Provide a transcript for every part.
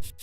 G'day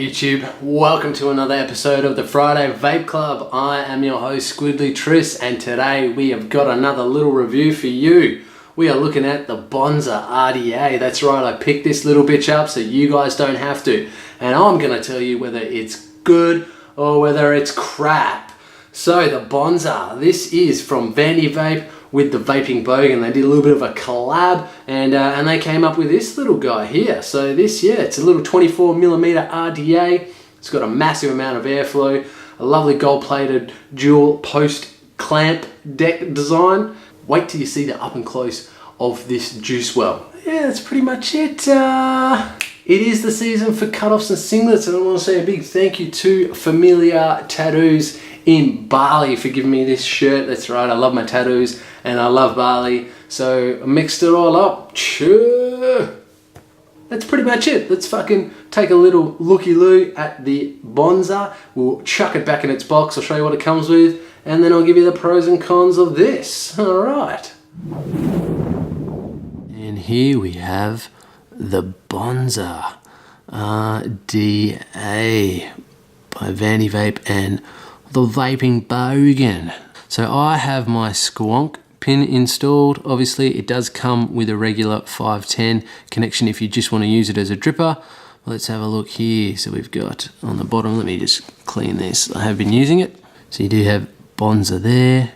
YouTube, welcome to another episode of the Friday Vape Club. I am your host Squidly Triss, and today we have got another little review for you. We are looking at the Bonza RDA. That's right, I picked this little bitch up so you guys don't have to. And I'm going to tell you whether it's good or whether it's crap. So the Bonza, this is from Vandy Vape with the Vaping Bogan. They did a little bit of a collab and they came up with this little guy here. So this, yeah, it's a little 24mm RDA. It's got a massive amount of airflow, a lovely gold-plated dual post clamp deck design. Wait till you see the up and close of this juice well. Yeah, that's pretty much it. It is the season for cutoffs and singlets, and I want to say a big thank you to Familiar Tattoos in Bali for giving me this shirt. That's right, I love my tattoos and I love Bali, so I mixed it all up. Sure. That's pretty much it. Let's fucking take a little looky-loo at the Bonza. We'll chuck it back in its box. I'll show you what it comes with, and then I'll give you the pros and cons of this. All right. And here we have the Bonza RDA by Vandy Vape and the Vaping Bogan. So I have my squonk pin installed. Obviously it does come with a regular 510 connection if you just want to use it as a dripper. Let's have a look here. So we've got on the bottom, let me just clean this, I have been using it. So you do have Bonza there,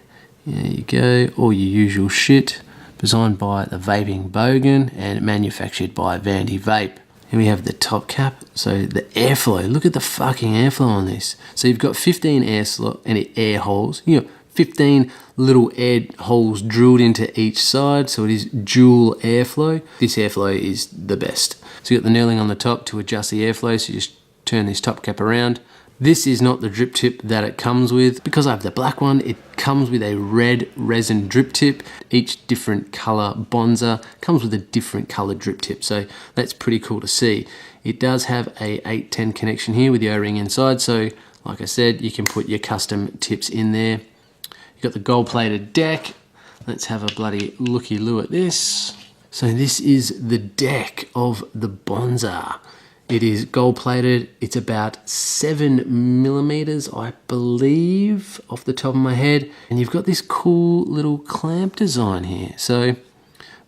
there you go, all your usual shit, designed by the Vaping Bogan and manufactured by Vandy Vape. Here we have the top cap, so the airflow, look at the fucking airflow on this. So you've got 15 air holes, you got 15 little air holes drilled into each side, so it is dual airflow. This airflow is the best. So you got the knurling on the top to adjust the airflow, so you just turn this top cap around. This is not the drip tip that it comes with. Because I have the black one, it comes with a red resin drip tip. Each different color Bonza comes with a different color drip tip, so that's pretty cool to see. It does have a 810 connection here with the O-ring inside, so like I said, you can put your custom tips in there. You've got the gold-plated deck. Let's have a bloody looky-loo at this. So this is the deck of the Bonza. It is gold-plated. It's about 7mm, I believe, off the top of my head. And you've got this cool little clamp design here. So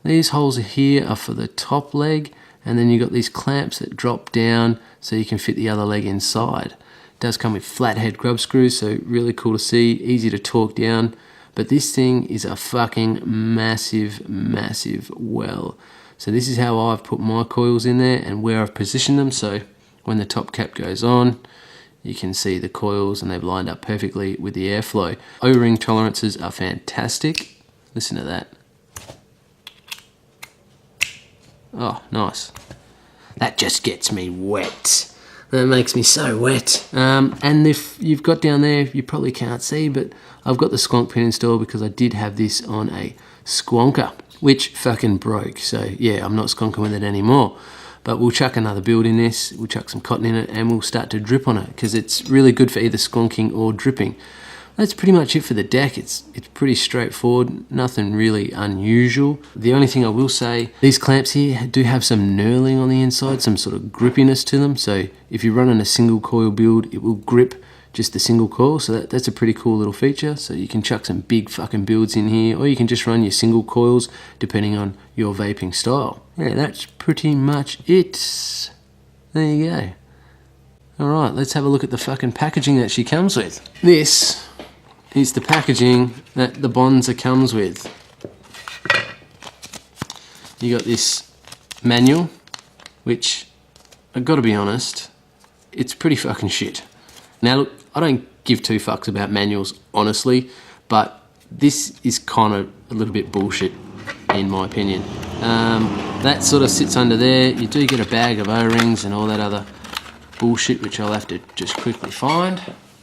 these holes here are for the top leg, and then you've got these clamps that drop down so you can fit the other leg inside. It does come with flathead grub screws, so really cool to see, easy to torque down. But this thing is a fucking massive, massive well. So this is how I've put my coils in there and where I've positioned them. So when the top cap goes on, you can see the coils and they've lined up perfectly with the airflow. O-ring tolerances are fantastic. Listen to that. Oh, nice. That just gets me wet. That makes me so wet. And if you've got down there, you probably can't see, but I've got the squonk pin installed because I did have this on a squonker, which fucking broke. So yeah, I'm not squonking with it anymore. But we'll chuck another build in this, we'll chuck some cotton in it, and we'll start to drip on it because it's really good for either squonking or dripping. That's pretty much it for the deck. It's pretty straightforward, nothing really unusual. The only thing I will say, these clamps here do have some knurling on the inside, some sort of grippiness to them. So if you're running a single coil build, it will grip just the single coil, so that's a pretty cool little feature. So you can chuck some big fucking builds in here, or you can just run your single coils depending on your vaping style. Yeah, that's pretty much it. There you go. Alright, let's have a look at the fucking packaging that she comes with. This is the packaging that the Bonza comes with. You got this manual, which I've got to be honest, it's pretty fucking shit. Now look, I don't give two fucks about manuals, honestly, but this is kind of a little bit bullshit, in my opinion. That sort of sits under there. You do get a bag of O-rings and all that other bullshit, which I'll have to just quickly find.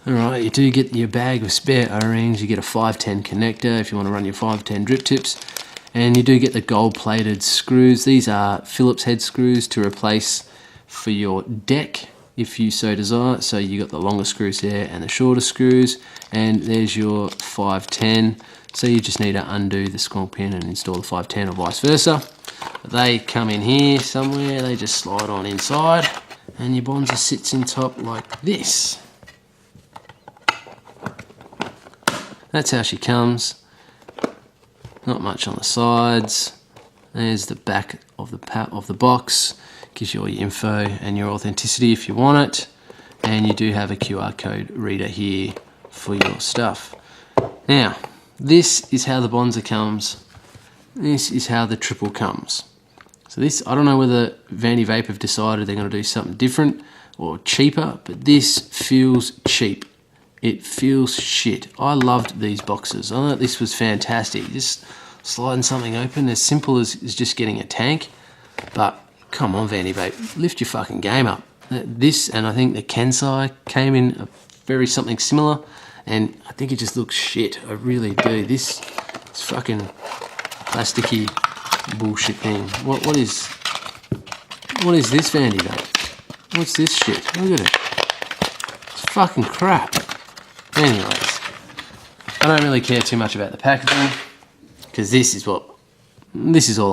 Alright, you do get your bag of spare O-rings. You get a 510 connector if you want to run your 510 drip tips. And you do get the gold-plated screws. These are Phillips head screws to replace for your deck, if you so desire. So you got the longer screws there and the shorter screws. And there's your 510. So you just need to undo the squonk pin and install the 510 or vice versa. They come in here somewhere. They just slide on inside. And your Bonza sits in top like this. That's how she comes. Not much on the sides. There's the back of the box. Gives you all your info and your authenticity if you want it. And you do have a QR code reader here for your stuff. Now, this is how the Bonza comes. This is how the triple comes. So this, I don't know whether Vandy Vape have decided they're going to do something different or cheaper, but this feels cheap. It feels shit. I loved these boxes. I thought this was fantastic. Just sliding something open, as simple as just getting a tank. But come on, Vandy Vape, lift your fucking game up. This, and I think the Kensai came in a very something similar, and I think it just looks shit. I really do. This fucking plasticky bullshit thing. What is this, Vandy Vape? What's this shit? Look at it. It's fucking crap. Anyways, I don't really care too much about the packaging, because this is all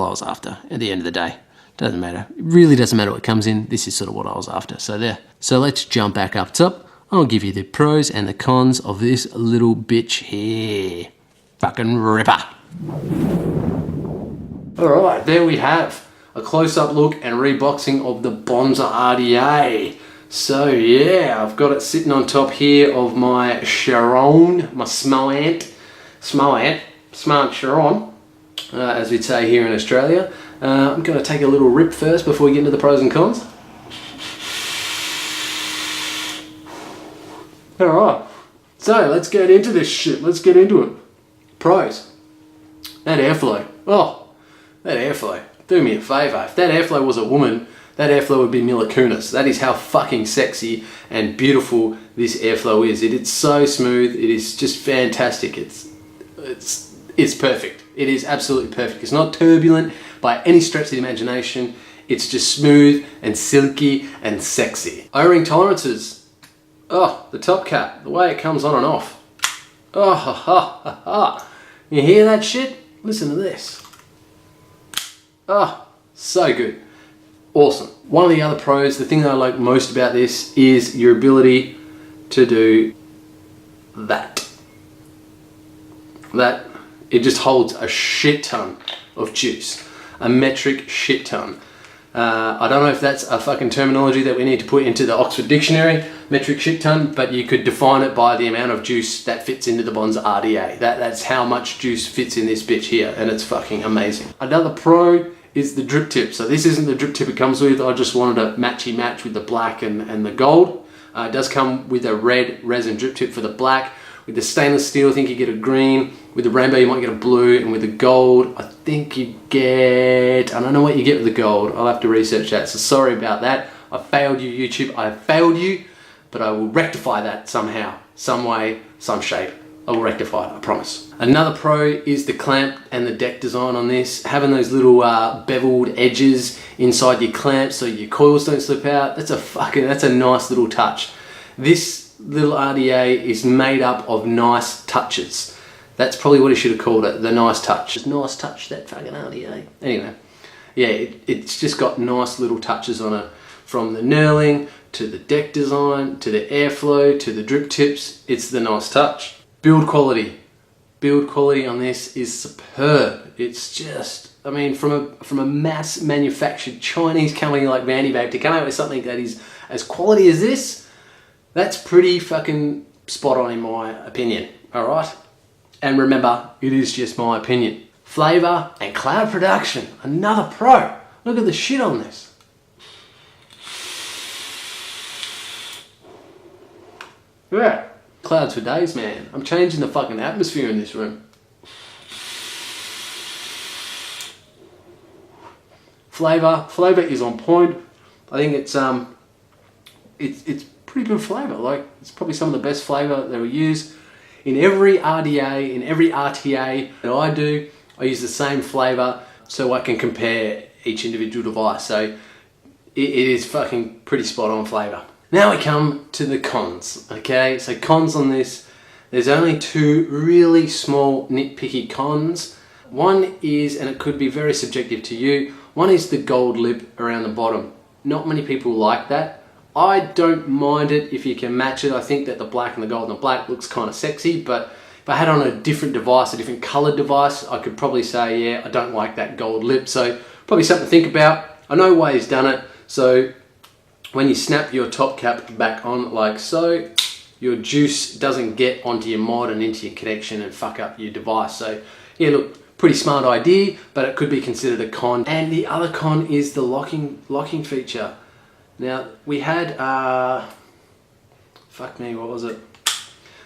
I was after at the end of the day. Doesn't matter. It really doesn't matter what comes in. This is sort of what I was after. So there. So let's jump back up top. I'll give you the pros and the cons of this little bitch here. Fucking ripper. Alright, there we have a close-up look and reboxing of the Bonza RDA. So yeah, I've got it sitting on top here of my Sharon, my Smart Sharon, as we'd say here in Australia. I'm going to take a little rip first before we get into the pros and cons. Alright, so let's get into this shit. Let's get into it. Pros. That airflow. Oh, that airflow. Do me a favour. If that airflow was a woman, that airflow would be Mila Kunis. That is how fucking sexy and beautiful this airflow is. It is so smooth. It is just fantastic. It's perfect. It is absolutely perfect. It's not turbulent by any stretch of the imagination. It's just smooth and silky and sexy. O-ring tolerances. Oh, the top cap, the way it comes on and off. Oh, ha, ha, ha, ha. You hear that shit? Listen to this. Oh, so good. Awesome. One of the other pros, the thing that I like most about this is your ability to do that. It just holds a shit ton of juice. A metric shit ton. I don't know if that's a fucking terminology that we need to put into the Oxford Dictionary, metric shit ton, but you could define it by the amount of juice that fits into the Bonza RDA. That's how much juice fits in this bitch here, and it's fucking amazing. Another pro is the drip tip. So this isn't the drip tip it comes with. I just wanted a matchy match with the black and the gold. It does come with a red resin drip tip for the black. With the stainless steel, I think you get a green. With the rainbow, you might get a blue. And with the gold, I think you get... I don't know what you get with the gold. I'll have to research that. So sorry about that. I failed you, YouTube. I failed you. But I will rectify that somehow, some way, some shape. I will rectify it, I promise. Another pro is the clamp and the deck design on this. Having those little beveled edges inside your clamp so your coils don't slip out. That's a nice little touch. This little RDA is made up of nice touches. That's probably what he should have called it, the nice touch. Just nice touch, that fucking RDA. Anyway, yeah, it's just got nice little touches on it. From the knurling, to the deck design, to the airflow, to the drip tips, it's the nice touch. Build quality on this is superb. It's just, I mean, from a mass manufactured Chinese company like Vandy Vape to come out with something that is as quality as this, that's pretty fucking spot on in my opinion, alright? And remember, it is just my opinion. Flavour and cloud production, another pro. Look at the shit on this. Yeah. Clouds for days, man. I'm changing the fucking atmosphere in this room. Flavor is on point. I think it's pretty good flavor. Like, it's probably some of the best flavor that we use in every RDA, in every RTA that I do. I use the same flavour so I can compare each individual device. So it is fucking pretty spot on flavour. Now we come to the cons, okay? So cons on this, there's only two really small nitpicky cons. One is, and it could be very subjective to you, one is the gold lip around the bottom. Not many people like that. I don't mind it if you can match it. I think that the black and the gold and the black looks kind of sexy, but if I had on a different device, a different coloured device, I could probably say, yeah, I don't like that gold lip. So probably something to think about. I know Way's done it. So when you snap your top cap back on like so, your juice doesn't get onto your mod and into your connection and fuck up your device. So yeah, look, pretty smart idea, but it could be considered a con. And the other con is the locking feature. Now we had, fuck me, what was it?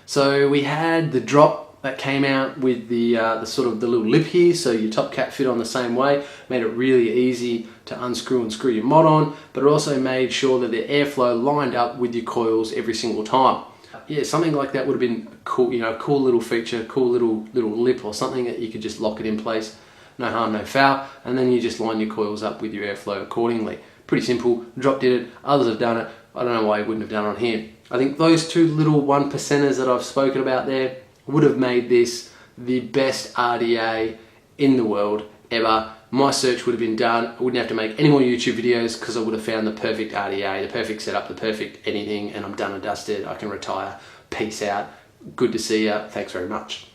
So we had the drop that came out with the sort of the little lip here, so your top cap fit on the same way, made it really easy to unscrew and screw your mod on, but it also made sure that the airflow lined up with your coils every single time. Yeah, something like that would have been cool, you know, cool little feature, cool little lip or something that you could just lock it in place, no harm, no foul, and then you just line your coils up with your airflow accordingly. Pretty simple. Drop did it, others have done it. I don't know why you wouldn't have done it on here. I think those two little 1%ers that I've spoken about there would have made this the best RDA in the world ever. My search would have been done. I wouldn't have to make any more YouTube videos because I would have found the perfect RDA, the perfect setup, the perfect anything, and I'm done and dusted. I can retire. Peace out. Good to see ya. Thanks very much.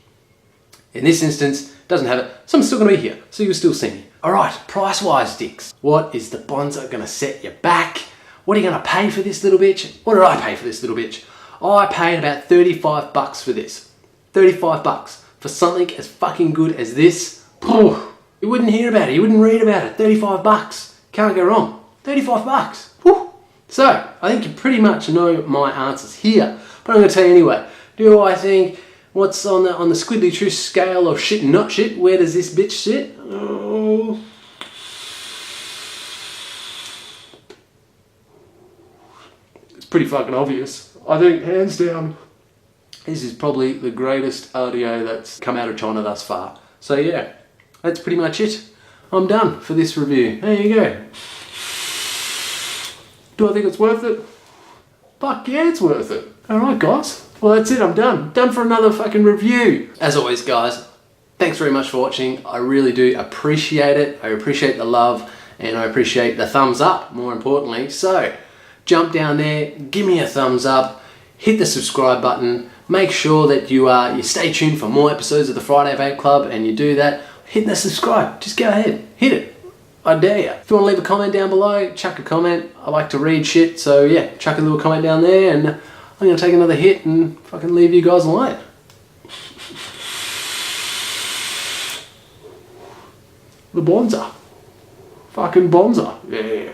In this instance, doesn't have it, so I'm still going to be here, so you'll still see me. Alright, price-wise, dicks. What is the Bonza going to set you back? What are you going to pay for this little bitch? What did I pay for this little bitch? I paid about 35 bucks for this. 35 bucks for something as fucking good as this. You wouldn't hear about it, you wouldn't read about it. 35 bucks. Can't go wrong. 35 bucks. Whew. So, I think you pretty much know my answers here, but I'm going to tell you anyway. Do I think what's on the squiddly true scale of shit and not shit? Where does this bitch sit? Oh. It's pretty fucking obvious. I think hands down, this is probably the greatest RDA that's come out of China thus far. So yeah, that's pretty much it. I'm done for this review. There you go. Do I think it's worth it? Fuck yeah, it's worth it. Alright guys, well that's it, I'm done. Done for another fucking review. As always guys, thanks very much for watching. I really do appreciate it. I appreciate the love and I appreciate the thumbs up, more importantly. So, jump down there, give me a thumbs up, hit the subscribe button, make sure that you stay tuned for more episodes of the Friday Vape Club, and you do that, hit the subscribe, just go ahead, hit it. I dare you. If you want to leave a comment down below, chuck a comment. I like to read shit, so yeah, chuck a little comment down there and I'm going to take another hit and fucking leave you guys alone. The Bonza. Fucking Bonza. Yeah.